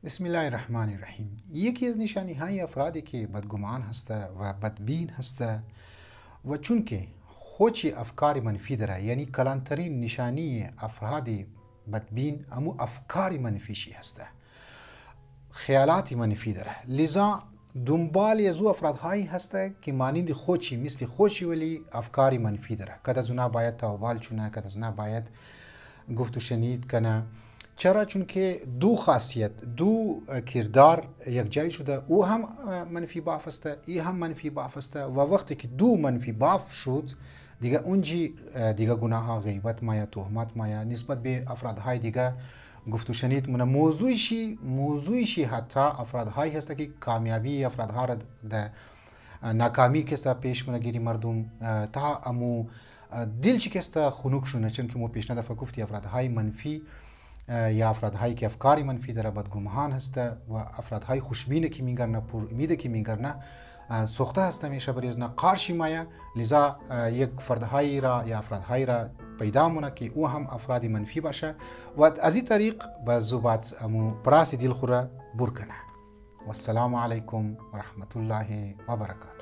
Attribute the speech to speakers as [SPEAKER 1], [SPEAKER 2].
[SPEAKER 1] بسم الله الرحمن الرحیم. یکی از نشانی های افرادی که بدگمان هسته و بدبین هسته و چون که خوچی افکار منفی داره، یعنی کلانترین نشانی افراد بدبین امو افکار منفیشی هسته، خیالات منفی داره. لذا دنبال یزو افرادهایی هسته که مانند خوچی مثل خوچی ولی افکار منفی داره. کد از اونا باید توبال چونه، کد از اونا باید گفت و شنید کنه. چرا؟ چون که دو خاصیت، دو کردار یک جای شده، او هم منفی باف است، ای هم منفی باف است و وقتی که دو منفی باف شد دیگه اونجی دیگه گناه غیبت مایا، تهمت مایا نسبت به افرادهای دیگه گفت و شنید مونه. موضوعشی حتی افرادهایی هست که کامیابی افرادها را ده ناکامی کسا پیش منگیری مردم تا امو دل چی کستا خنوک شونه. چون که مو پیش ندفع گفتی افرادهای منفی یا افرادهایی که افکاری منفی داره بدگمان هسته و افرادهای خوشبینه که میگرنه، پر امیده که میگرنه، سوخته هسته میشه بر ازنا قارشی مایه. لذا یک فردهایی را یا افرادهایی را پیدا مونه که او هم افراد منفی باشه و از این طریق به زوبات امو پراس دل خوره بر کنه. والسلام علیکم و رحمت الله و برکاته.